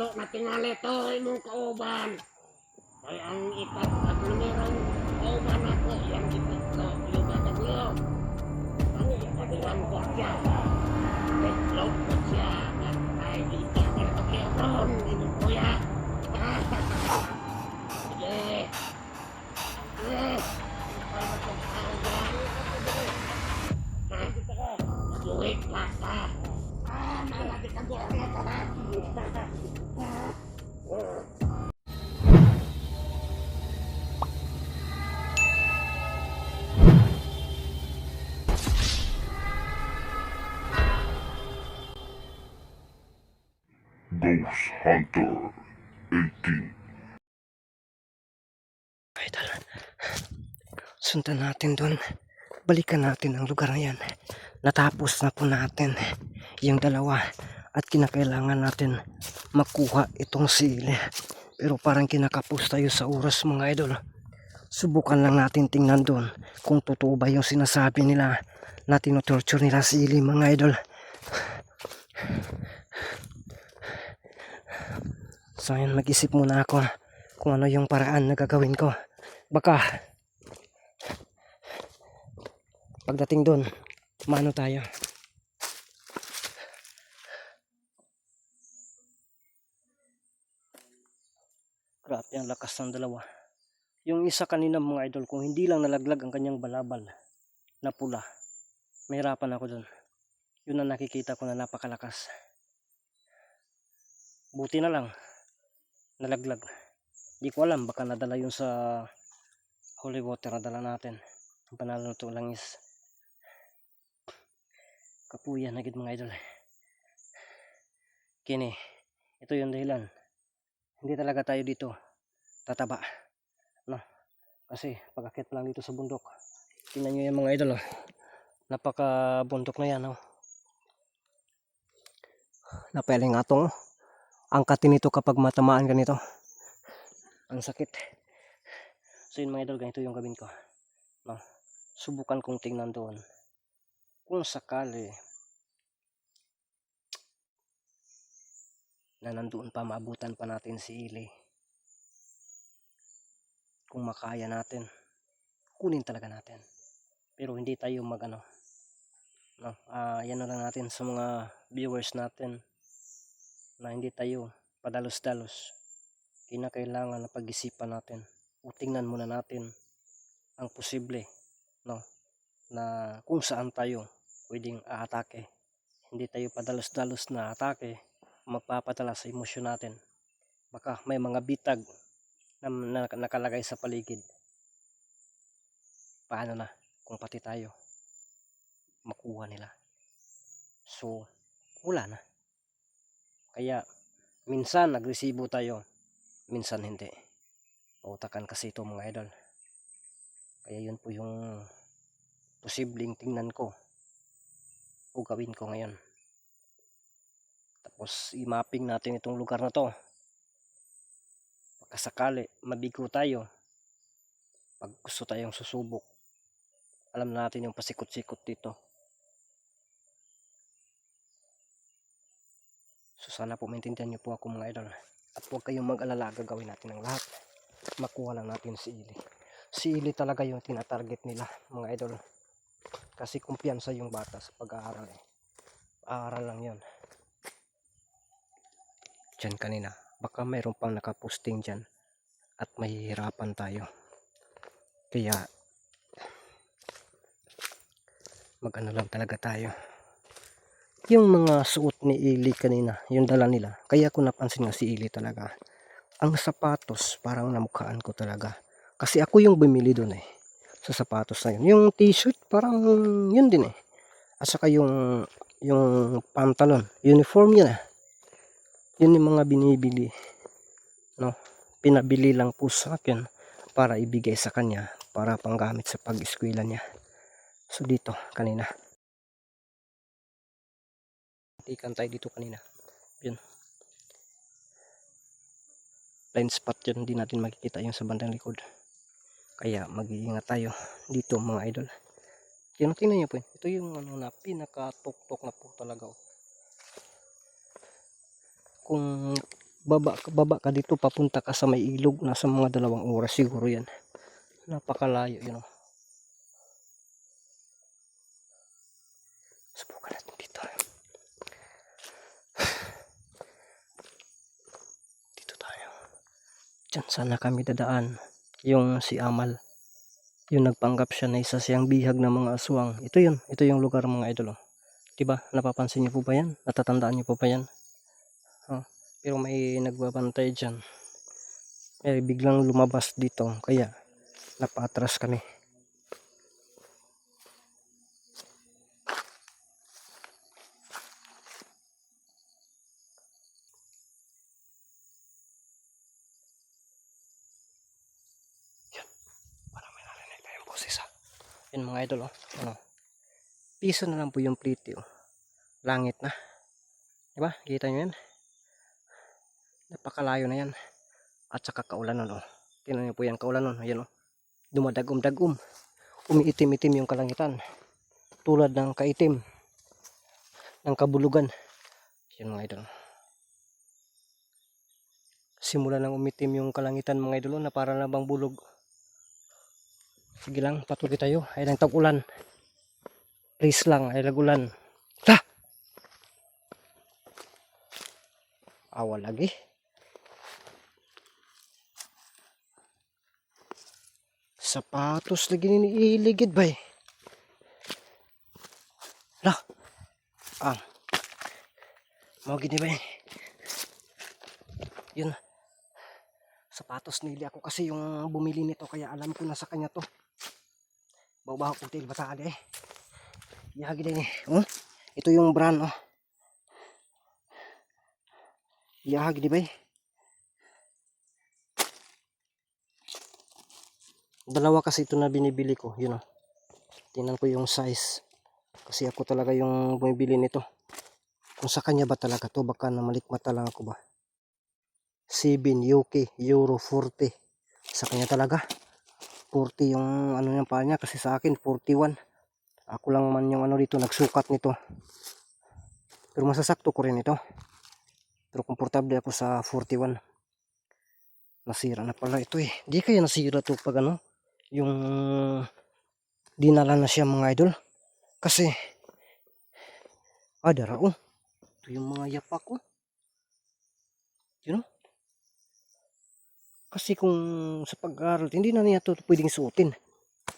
Ikatlo na tingali to imong kauban. Ay ang ikat numerong kauban ako yang ikatlo yung kataglo. Ang ikatiwan ko siya. Ikatlo ko siya. Ay dito ka na kapiyon imong kuya. Sige. Sige. Ay matagtao dyan. Duit pa pa. Malaki ka buwan mo to ha. Ghost Hunter 18. Idol, sundan natin doon. Balikan natin ang lugar na yan. Natapos na po natin yung dalawa at kinakailangan natin makuha itong sili. Pero parang kinakapos tayo sa oras mga idol. Subukan lang natin tingnan doon kung totoo ba yung sinasabi nila na tinutorture nila sili mga idol. So yun, mag-isip muna ako kung ano yung paraan na gagawin ko. Baka pagdating doon, maano tayo. Grabe ang lakas ng dalawa. Yung isa kanina mga idol, kung hindi lang nalaglag ang kanyang balabal na pula, mahirapan ako doon. Yun ang nakikita ko na napakalakas. Buti na lang nalaglag. Di ko alam, baka nadala yun sa holy water na dala natin. Ang panalo nito lang is kapuya na gid mga idol. Kini, ito yung dahilan. Hindi talaga tayo dito tataba. No? Kasi pag-akit lang dito sa bundok. Tingnan nyo yung mga idol. Oh. Napaka bundok na yan. Oh. Napeling atong. Angkatin nito kapag matamaan ka nito. Ang sakit. So yun mga idol, ganito yung gawin ko. No? Subukan kong tingnan doon. Kung sakali na nandoon pa, maabutan pa natin si Ili. Kung makaya natin, kunin talaga natin. Pero hindi tayo mag-ano. No? Yan na lang natin sa mga viewers natin na hindi tayo padalos-dalos. Kinakailangan na pag-isipan natin. O tingnan muna natin ang posible, no, na kung saan tayo pwedeng aatake. Hindi tayo padalos-dalos na atake, magpapadala sa emosyon natin. Baka may mga bitag na nakalagay sa paligid. Paano na kung pati tayo makuha nila? So, wala na. Kaya minsan agresibo tayo, minsan hindi. Pautakan kasi ito mga idol. Kaya yun po yung posibleng tingnan ko o gawin ko ngayon. Tapos i-mapping natin itong lugar na to. Pagkasakali mabigo tayo, pag gusto tayong susubok, alam natin yung pasikot-sikot dito. So sana po maintindihan nyo po ako mga idol. At huwag kayong mag-alala, gagawin natin ang lahat. Makuha lang natin si Ili. Si Ili talaga yung tinatarget nila mga idol. Kasi kumpiyansa yung bata sa pag-aaral eh. Aaral lang yun. Diyan kanina. Baka mayroon pang nakaposting dyan. At mahihirapan tayo. Kaya mag-ano lang talaga tayo. Yung mga suot ni Ili kanina, yung dala nila. Kaya ko napansin nga si Ili talaga. Ang sapatos, parang namukhaan ko talaga. Kasi ako yung bumili doon eh. Sa sapatos na yun. Yung t-shirt, parang yun din eh. At saka yung pantalon, uniform yun eh. Yun yung mga binibili. No? Pinabili lang po sa akin para ibigay sa kanya. Para panggamit sa pag-eskwela niya. So dito, kanina. Tikan tayo dito kanina. Yun. Blind spot yun, hindi natin makikita yung sa bandang likod. Kaya mag-iingat tayo dito mga idol. Yan, tingnan nyo po. Ito yung ano na pinaka-tok-tok na po talaga. Kung baba ka dito, papunta ka sa may ilog, nasa mga 2 oras siguro yan. Napakalayo yun, oh. Subukan natin dito. Dito tayo. Diyan sana kami dadaan. Yung si Amal, yung nagpanggap siya na isa siyang bihag ng mga aswang. Ito yun, ito yung lugar mga idol, oh. Diba, napapansin niyo po ba yan? Natatandaan niyo po ba yan? Oh, pero may nagbabantay dyan. Biglang lumabas dito, kaya napatras kami. Yan, parang may narinig tayong boses, ha. Yan mga idol, oh. Ano? Piso na lang po yung plite, oh. Langit na. Diba? Kita nyo yan? Napakalayo na yan. At saka kaulan nun, oh. Tingnan nyo po yan, kaulan nun. Ayan, oh. Dumadagom-dagom. Umiitim-itim yung kalangitan. Tulad ng kaitim ng kabulugan. Yan mga idol. Simula nang umitim yung kalangitan mga idol, na para na bang bulog. Sige lang, patuloy tayo. Ay lang tag-ulan. Please lang, ay lagulan. Ta! Awa lagi. Sapatos lagi niiligid ba eh. Lah. Mau gini ba eh. Yun. Sapatos nili ako kasi yung bumili nito, kaya alam ko na sa kanya to. Bawa ko til bata ade. Yagi din eh. Oh? Ito yung brand, oh. Yagi di ba eh. Dalawa kasi ito na binibili ko, yun, oh. Tingnan ko yung size. Kasi ako talaga yung bumibili nito. Kung sa kanya ba talaga to, baka na malikmata lang ako ba. 7 UK Euro 40. Sa kanya talaga. 40 yung ano yung pa niya, kasi sa akin 41. Ako lang man yung ano dito nagsukat nito. Pero masasakto ko rin ito. Pero komportable ako sa 41. Nasira na pala ito eh. Di kaya nasira to pag ano, yung dinala na siya mga idol. Kasi dara, oh. Ito yung mga yapak, oh. You know? Kasi kung sa pag-aaral, hindi na niya ito pwedeng suotin.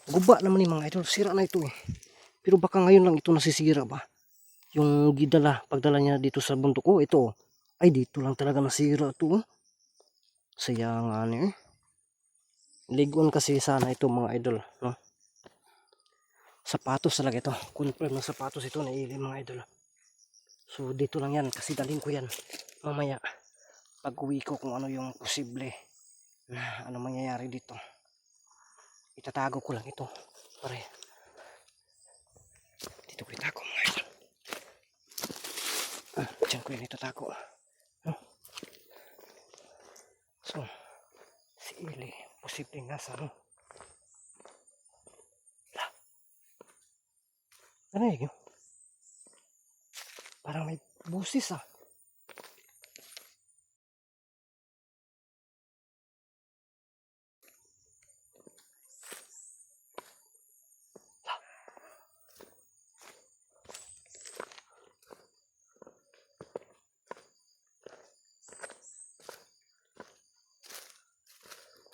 Guba naman yung mga idol. Sira na ito eh. Pero baka ngayon lang ito nasisira ba. Yung pagdala niya dito sa bundok ko, ito. Ay, dito lang talaga nasira ito, oh. Sayang nga eh. Ligon kasi sana ito mga idol, no? Sapatos talaga ito. Confirm na sapatos ito, naili mga idol. So dito lang yan, kasi dalhin ko yan mamaya pag uwi ko, kung ano yung posible na ano mangyayari dito. Itatago ko lang ito pare. Dito ko itago mga idol. Diyan ko yan itatago, no? So si Ili posible nga sa ano. Ano yun? Parang may busis ah.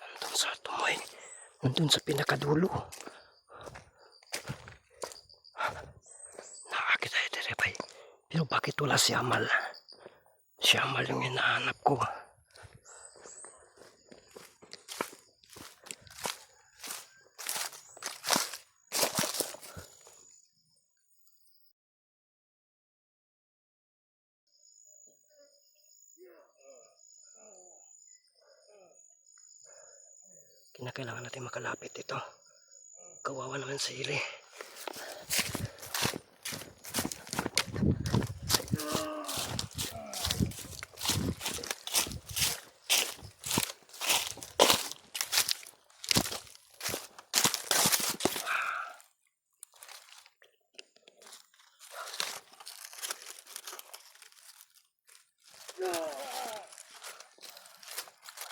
Nandun sa tumoy. Nandun sa pinakadulo. Nakakita ito repay. Pero bakit wala si Amal? Si Amal yung hinahanap ko. Kinakailangan natin makalapit ito. Kawawa naman si Ili.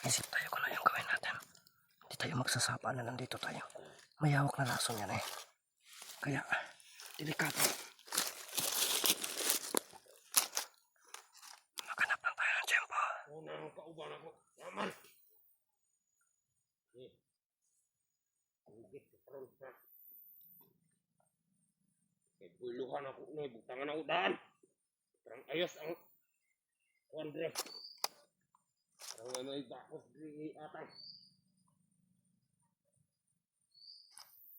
Mag-isip tayo kung ano yung gawin natin. Hindi tayo magsasapa na nandito tayo. May hawak na lason yan eh. Kaya, delikado. Maghanap lang tayo ng tiyempo. Unang kauban ako. Yaman. Higit sa karon na. Kay buluhan ako ni butangan ang udan. Parang ayos ang kuandre. Parang may bakos di atang.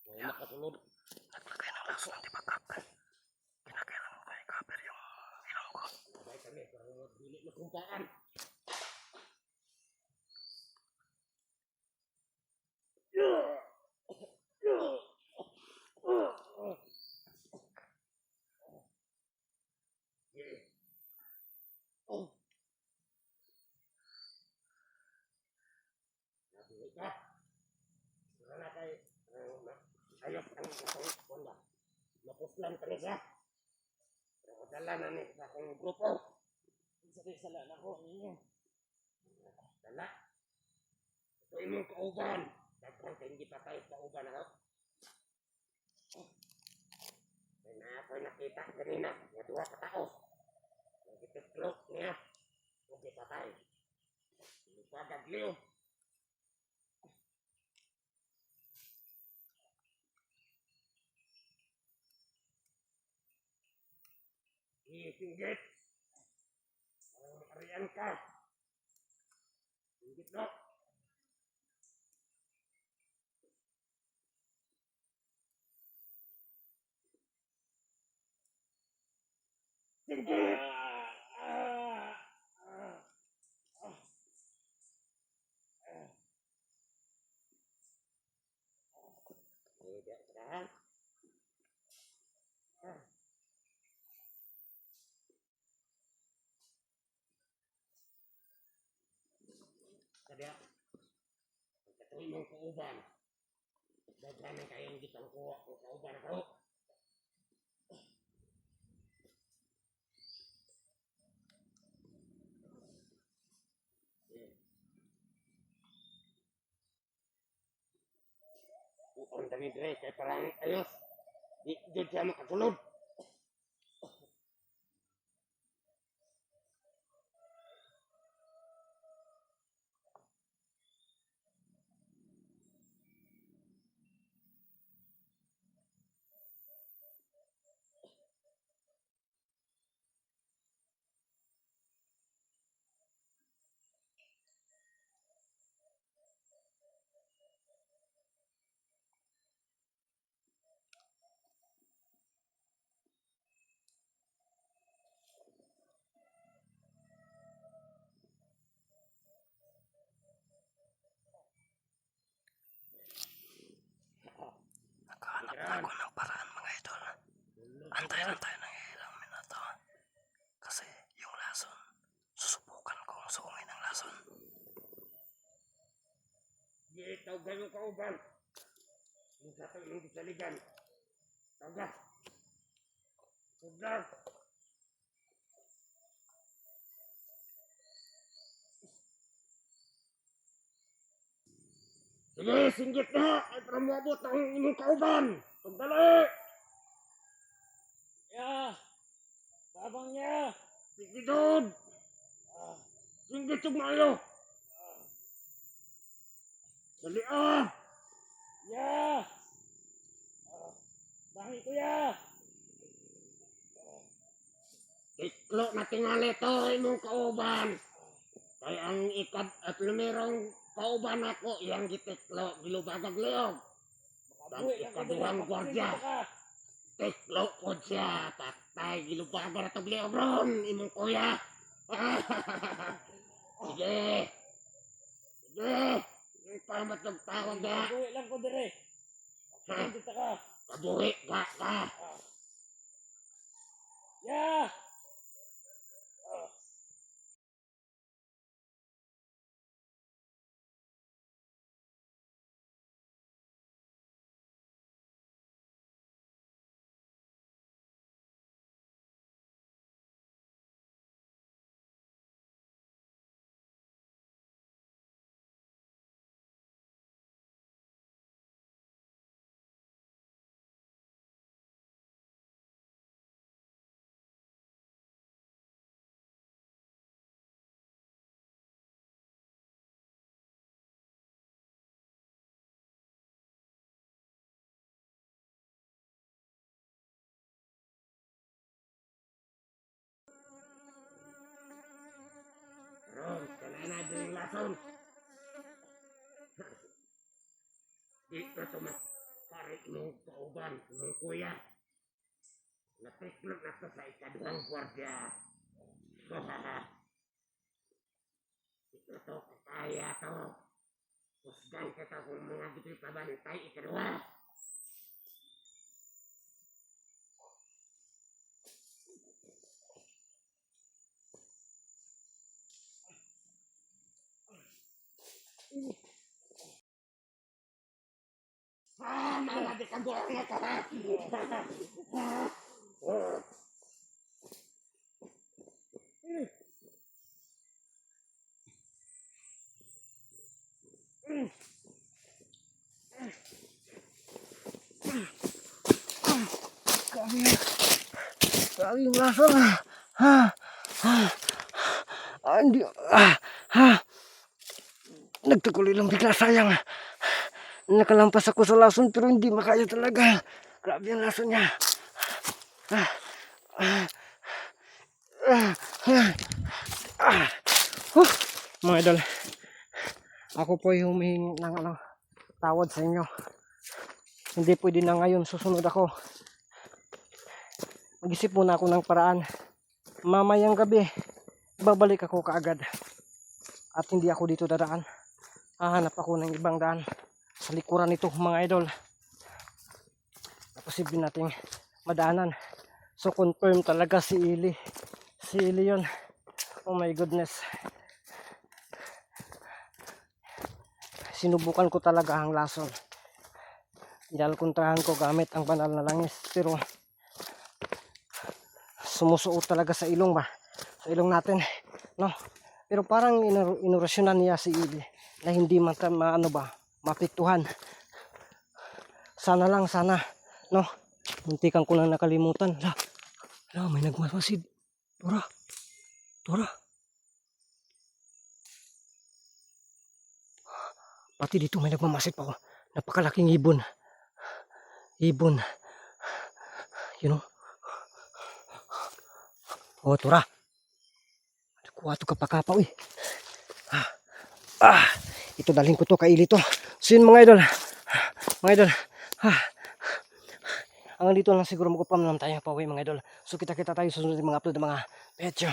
May nakasulod. Naglagay ng lason ng tibagak. Kinakailangan ko i-cover yung ilong ko. Sabay kami, parang dili na kumpaan. Ayos ang isang wala. Napuslan ka niya. Pero dala na ni sa akong grupo. Sala na ko ninyo. Dala. Ito imong kauban. Daghan kayong gipatay sa kauban ako. May na ako'y nakita kanina. Nga duha ka tao. Nagitiklok niya. Kung gipatay. Ipadagliw. Singgit. Arian ka. Singgit no. Singgit. Tidak kan? Kada katuloy mong kauban. Daghan na kayong gitang kuha kung kauban ako. Ang dami dire kay parang ayos. Di siya makasulod. Naghahanap ako ng paraan mga idol. Antay lang tayo ng ilang minuto. Kasi yung lason, susubukan kong suungin ang lason. Di tawgan yung kauban. Yung sa ito yung disaligan. Tawga. Tawga. Sige, singgit na. Ay para moabot ang inyong kauban. Pagdali. Ya, babang niya. Sige doon. Singgit yung maayo. Dali ah. Ya. Bahay ko ya. Tiklo na tingali to imong kauban. Kaya ang ikad at lumirong kauban ako, iyang gitiklo, gilubagag-liog. Ang ikaduhang gwardya, tiklo ko siya, patay, gilubagan at liog ron, imong kuya. Sige, sige, yung pamatog tawag na, Buwi lang ko dire. Dito ka. kabuhi ka. Ya. lason. Dito tumakari ng kauban ng kuya. Natiklop na to sa ikaduhang gwardiya. Ito to, kaya to. Kusgan kita kung mga di pabantay ikaduha. Mga di kabuang ito ha. Grabe yung laso. Hindi. Nagtuloy lang bigla, sayang. Nakalampas ako sa lason pero hindi makaya talaga. Grabe yung lason niya. Mga idol, ako po yung humihingi ng tawad sa inyo. Hindi pwede na ngayon, susunod ako. Mag-isip muna ako ng paraan. Mamayang gabi, babalik ako kaagad. At hindi ako dito dadaan. Hahanap ako ng ibang daan sa likuran nito, mga idol. Posible nating madaanan. So confirm talaga si Ili. Si Ili yun. Oh my goodness. Sinubukan ko talaga ang lason. Kontrahan ko gamit ang banal na langis. Pero sumusuot talaga sa ilong ba? Sa ilong natin. No? Pero parang inorasyonan niya si Ili na hindi man mapiktuhan. Sana lang, no? Muntikan ko lang nakalimutan. May nagmamasid. Tora. Pati dito may nagmamasid pa. Napakalaking ibon. You know? Oh, Tora. Kuha ito kapakapaw eh. Ito dalhin ko to kay Ili to. So yun mga idol. Hanggang dito lang siguro magupam naman tayo pauwi mga idol. So kita tayo sa susunod mga upload ng mga petyo.